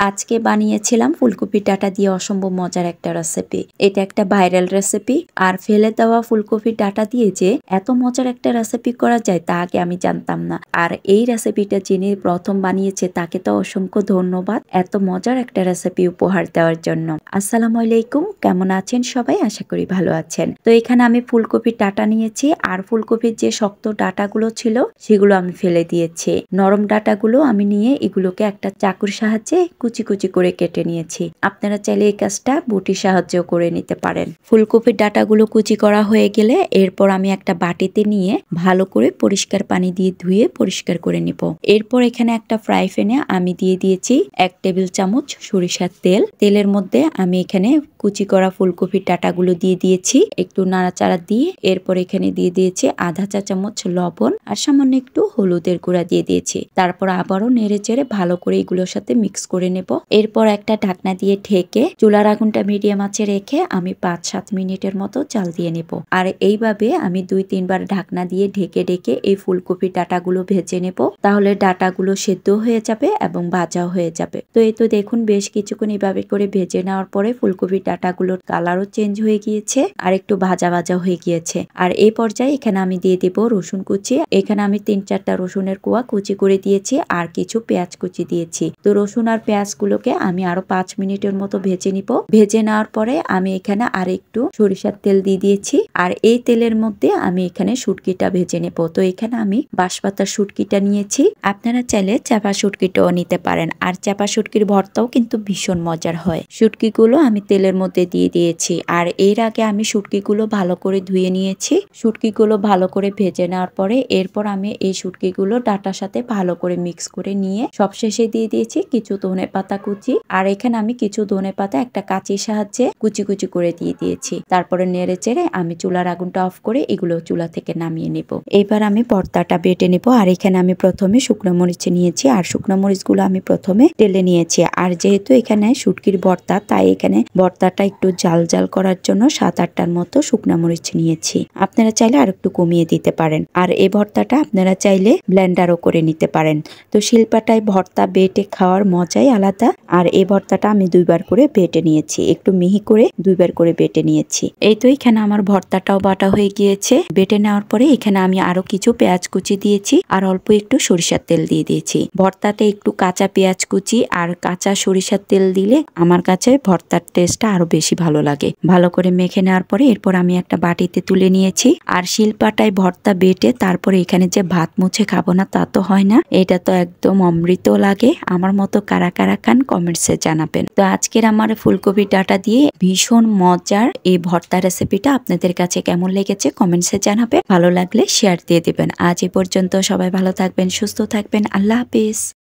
আজকে বানিয়েছিলাম ফুলকপি ডাঁটা দিয়ে অসম্ভব মজার একটা রেসিপি। এটা একটা ভাইরাল রেসিপি। আর ফেলে দেওয়া ফুলকপি ডাঁটা দিয়ে যে এত মজার একটা রেসিপি করা যায় তা আগে আমি জানতাম না। আর এই রেসিপিটা যিনি প্রথম বানিয়েছে তাকে তো অসংখ্য ধন্যবাদ এত মজার একটা রেসিপি উপহার দেওয়ার জন্য। আসসালামু আলাইকুম, কেমন আছেন সবাই? আশা করি ভালো আছেন। তো এখানে আমি ফুলকপির ডাঁটা নিয়েছি আর ফুলকপির যে শক্ত ডাঁটাগুলো ছিল সেগুলো আমি ফেলে দিয়েছি। নরম ডাঁটাগুলো আমি নিয়ে এগুলোকে একটা চাকুর সাহায্যে কুচি কুচি করে কেটে নিয়েছি। আপনারা চাইলে এই কাজটা বটির সাহায্যেও করে নিতে পারেন। ফুলকপির ডাঁটাগুলো কুচি করা হয়ে গেলে এরপর আমি একটা বাটিতে নিয়ে ভালো করে পরিষ্কার পানি দিয়ে ধুয়ে পরিষ্কার করে নিব। এরপর এখানে একটা ফ্রাই প্যানে আমি দিয়ে দিয়েছি 1 টেবিল চামচ সরিষার তেল। তেলের মধ্যে আমি এখানে কুচি করা ফুলকপির ডাঁটাগুলো দিয়ে দিয়েছি, একটু নাড়াচাড়া দিয়ে এরপর এখানে দিয়ে দিয়েছি আধা চা চামচ লবণ আর সামান্য একটু হলুদের গুঁড়া দিয়ে দিয়েছি। তারপর আবারও নেড়ে চেড়ে ভালো করে এগুলোর সাথে মিক্স করে নেব। এরপর একটা ঢাকনা দিয়ে ঢেকে চুলার আগুনটা মিডিয়াম আঁচে রেখে আমি 5-7 মিনিটের মতো জাল দিয়ে নেব। আর এইভাবে আমি 2-3 বার ঢাকনা দিয়ে ঢেকে ঢেকে এই ফুলকপির ডাঁটাগুলো ভেজে নেব। তাহলে ডাঁটাগুলো সেদ্ধ হয়ে যাবে এবং ভাজাও হয়ে যাবে। তো এই তো দেখুন বেশ কিছুক্ষণ এইভাবে করে ভেজে নেওয়ার পরে ফুলকপির ডাঁটাগুলোর কালারও চেঞ্জ হয়ে গিয়েছে আর একটু ভাজা ভাজা হয়ে গিয়েছে। আর এই পর্যায়ে এখানে আমি দিয়ে দেব রসুন কুচি। এখানে আমি 3-4টা রসুনের কোয়া কুচি করে দিয়েছি আর কিছু পেঁয়াজ কুচি দিয়েছি। তো রসুন আর পেঁয়াজগুলোকে আমি আরো 5 মিনিটের মতো ভেজে নিব। ভেজে নেওয়ার পরে আমি এখানে আর একটু সরিষার তেল দিয়ে দিয়েছি আর এই তেলের মধ্যে আমি এখানে শুটকিটা ভেজে নেব। তো এখানে আমি বাঁশপাতার শুটকিটা নিয়েছি, আপনারা চাইলে চাপা শুটকিটাও নিতে পারেন। আর চাপা শুটকির ভর্তাও কিন্তু ভীষণ মজার হয়। শুটকিগুলো আমি তেলের মধ্যে দিয়ে দিয়েছি আর এর আগে আমি শুটকিগুলো ভালো করে ধুয়ে নিয়েছি। শুটকিগুলো ভালো করে ভেজে নেওয়ার পরে এরপর আমি এই শুটকিগুলো ডাঁটার সাথে ভালো করে মিক্স করে নিয়ে সবশেষে দিয়ে দিয়েছি কিছু ধনেপাতা কুচি। আর এখানে আমি কিছু ধনেপাতা একটা কাঁচির সাহায্যে কুচি কুচি করে দিয়ে দিয়েছি। তারপরে নেড়ে চেড়ে আমি চুলার আগুনটা অফ করে এগুলো চুলা থেকে নামিয়ে নেব। এবার আমি ভর্তাটা বেটে নেব। আর এখানে আমি প্রথমে শুকনো মরিচ নিয়েছি আর শুকনো মরিচগুলো আমি প্রথমে তেলে নিয়েছি। আর যেহেতু এখানে শুটকির ভর্তা তাই এখানে ভর্তাটা একটু জাল জাল করার জন্য 7-8টার মতো শুকনো মরিচ নিয়েছি। আপনারা চাইলে আর একটু কমিয়ে দিতে পারেন। আর এই ভর্তাটা আপনারা চাইলে ব্লেন্ডারও করে নিতে পারেন। তো শিলপাটায় ভর্তা বেটে খাওয়ার মজাই আলাদা। আর এই ভর্তাটা আমি 2 বার করে বেটে নিয়েছি, একটু মিহি করে 2 বার করে বেটে নিয়েছি। এই তো এখানে আমার ভর্তাটাও বাটা হয়ে গিয়েছে। বেটে নেওয়ার পরে এখানে আমি আরো কিছু পেঁয়াজ কুচি দিয়েছি আর অল্প একটু সরিষার তেল দিয়ে দিয়েছি। ভর্তাতে একটু কাঁচা পেঁয়াজ কুচি আর কাঁচা সরিষার তেল দিলে আমার কাছে ভর্তার টেস্টটা আরো বেশি ভালো লাগে। ভালো করে মেখে নেওয়ার পরে এরপর আমি একটা বাটিতে তুলে নিয়েছি। আর শিলপাটায় ভর্তা বেটে তারপরে এখানে যে ভাত মুছে খাবো না তা তো হয় না, এটা তো একদম অমৃত লাগে। আমার মতো কারা কারা খান কমেন্টসে জানাবেন। তো আজকের আমার ফুলকপি ডাঁটা দিয়ে ভীষণ মজার এই ভর্তা রেসিপিটা আপনাদের কাছে কেমন লেগেছে কমেন্টসে জানাবেন। ভালো লাগলে শেয়ার দিয়ে দিবেন। আজ এ পর্যন্ত, সবাই ভালো থাকবেন, সুস্থ থাকবেন। আল্লাহ হাফেজ।